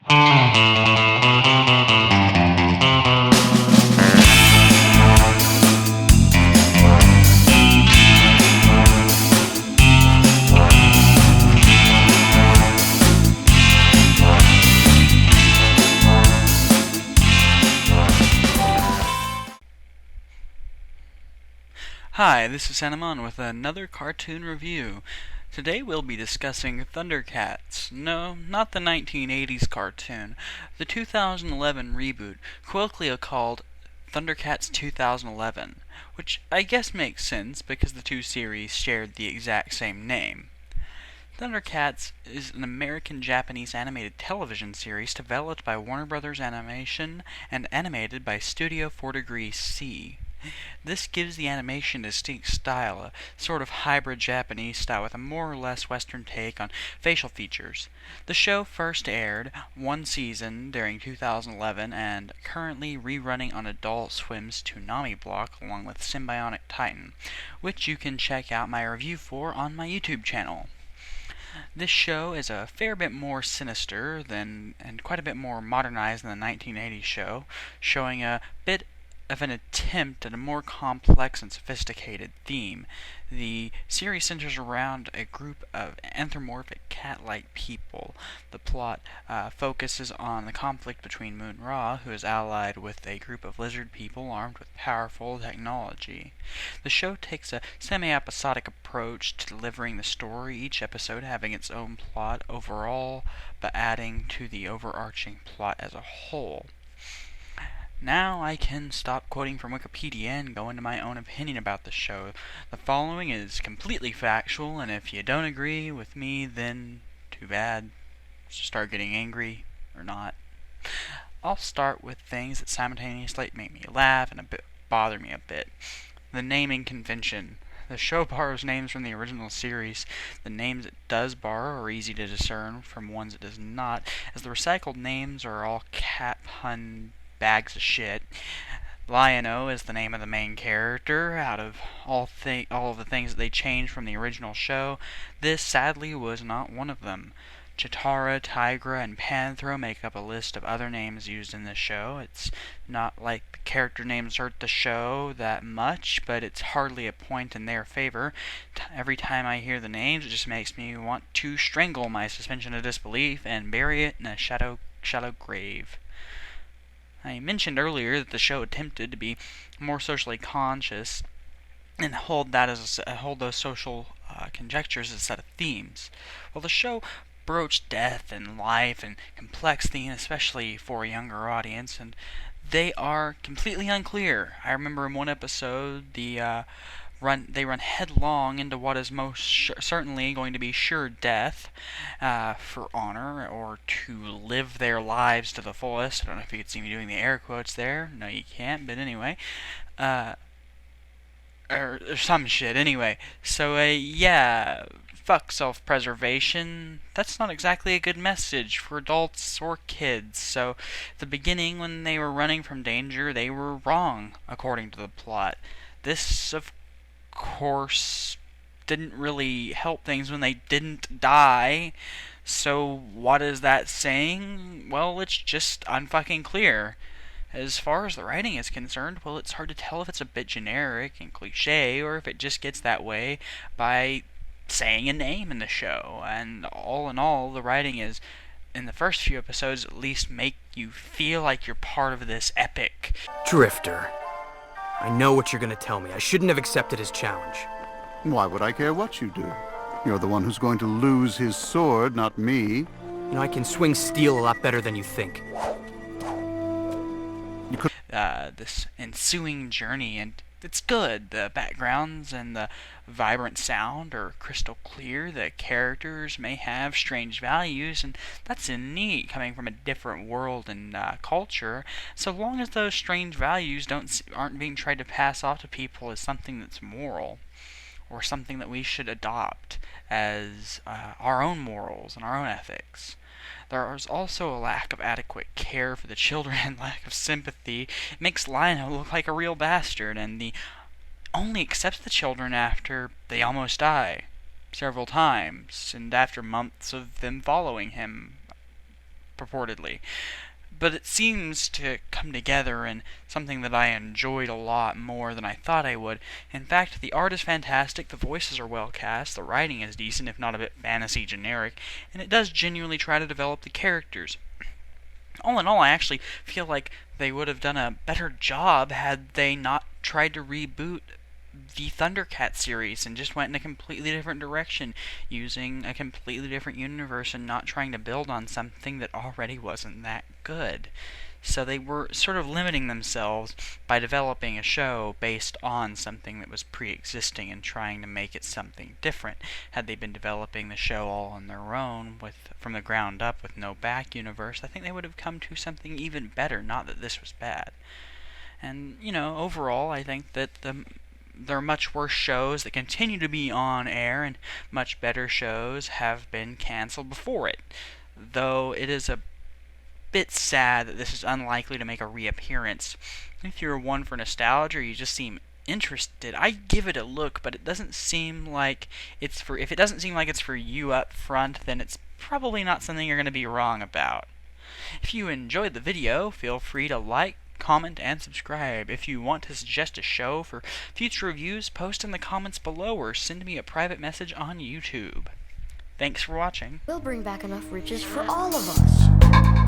Hi, this is Sanemon with another cartoon review. Today we'll be discussing Thundercats. No, not the 1980s cartoon. The 2011 reboot, colloquially called Thundercats 2011, which I guess makes sense because the two series shared the exact same name. Thundercats is an American-Japanese animated television series developed by Warner Bros. Animation and animated by Studio 4 Degrees C. This gives the animation a distinct style, a sort of hybrid Japanese style with a more or less Western take on facial features. The show first aired one season during 2011 and currently rerunning on Adult Swim's Toonami block along with Symbionic Titan, which you can check out my review for on my YouTube channel. This show is a fair bit more sinister and quite a bit more modernized than the 1980s show, showing a bit of an attempt at a more complex and sophisticated theme. The series centers around a group of anthropomorphic cat-like people. The plot focuses on the conflict between Moon-Ra, who is allied with a group of lizard people armed with powerful technology. The show takes a semi-episodic approach to delivering the story, each episode having its own plot overall, but adding to the overarching plot as a whole. Now I can stop quoting from Wikipedia and go into my own opinion about the show. The following is completely factual, and if you don't agree with me, then too bad. Start getting angry, or not. I'll start with things that simultaneously make me laugh and bother me a bit. The naming convention. The show borrows names from the original series. The names it does borrow are easy to discern from ones it does not, as the recycled names are all cat pun bags of shit. Lion-O is the name of the main character. Out of all of the things that they changed from the original show, this sadly was not one of them. Chitara, Tigra, and Panthro make up a list of other names used in this show. It's not like the character names hurt the show that much, but it's hardly a point in their favor. Every time I hear the names, it just makes me want to strangle my suspension of disbelief and bury it in a shallow grave. I mentioned earlier that the show attempted to be more socially conscious and hold those social conjectures as a set of themes. Well, the show broached death and life and complex themes, especially for a younger audience, and they are completely unclear. I remember in one episode, they run headlong into what is most certainly going to be sure death for honor, or to live their lives to the fullest. I don't know if you could see me doing the air quotes there. No, you can't, but anyway. Or some shit, anyway. So, yeah, fuck self-preservation. That's not exactly a good message for adults or kids. So, at the beginning, when they were running from danger, they were wrong, according to the plot. This, of course, didn't really help things when they didn't die. So what is that saying? Well, it's just unfucking clear. As far as the writing is concerned, well, it's hard to tell if it's a bit generic and cliche, or if it just gets that way by saying a name in the show. And all in all, the writing is, in the first few episodes at least, make you feel like you're part of this epic. Drifter. I know what you're going to tell me. I shouldn't have accepted his challenge. Why would I care what you do? You're the one who's going to lose his sword, not me. You know, I can swing steel a lot better than you think. You could... This ensuing journey, and it's good. The backgrounds and the vibrant sound are crystal clear. The characters may have strange values, and that's neat coming from a different world and culture, so long as those strange values aren't being tried to pass off to people as something that's moral, or something that we should adopt as our own morals and our own ethics. There is also a lack of adequate care for the children and lack of sympathy. It makes Lion-O look like a real bastard, and he only accepts the children after they almost die several times, and after months of them following him. purportedly. But it seems to come together in something that I enjoyed a lot more than I thought I would. In fact, the art is fantastic, the voices are well cast, the writing is decent, if not a bit fantasy generic, and it does genuinely try to develop the characters. All in all, I actually feel like they would have done a better job had they not tried to reboot the Thundercats series and just went in a completely different direction, using a completely different universe and not trying to build on something that already wasn't that good. So they were sort of limiting themselves by developing a show based on something that was pre-existing and trying to make it something different. Had they been developing the show all on their own, from the ground up, with no back universe, I think they would have come to something even better. Not that this was bad. And, overall, I think that there are much worse shows that continue to be on air, and much better shows have been canceled before it. Though it is a bit sad that this is unlikely to make a reappearance. If you're one for nostalgia or you just seem interested, I'd give it a look, but it doesn't seem like it's for if it doesn't seem like it's for you up front, then it's probably not something you're going to be wrong about. If you enjoyed the video, feel free to like, comment, and subscribe. If you want to suggest a show for future reviews, post in the comments below or send me a private message on YouTube. Thanks for watching. We'll bring back enough riches for all of us.